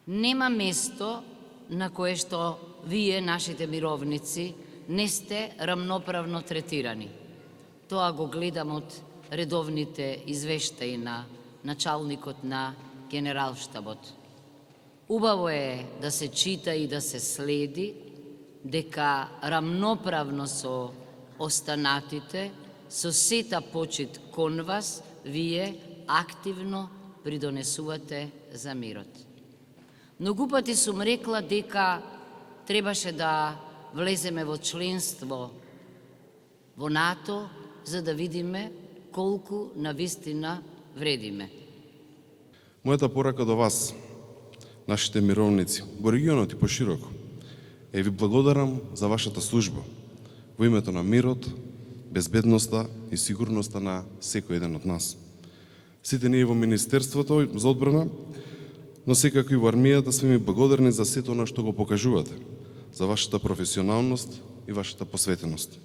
Нема место на кое што вие, нашите мировници, не сте рамноправно третирани. Тоа го гледам од редовните извештаи на началникот на Генералштабот. Убаво е да се чита и да се следи дека рамноправно со останатите, со сета почит кон вас, вие активно придонесувате за мирот. Многу пати сум рекла дека требаше да влеземе во членство во НАТО, за да видиме колку навистина вредиме. Мојата порака до вас, нашите мировници, во регионот и пошироко, ви благодарам за вашата служба во името на мирот, безбедноста и сигурноста на секој еден од нас. Сите ние во Министерството за одбрана, но секако и во армијата сме ми благодарни за сето она што го покажувате, за вашата професионалност и вашата посветеност.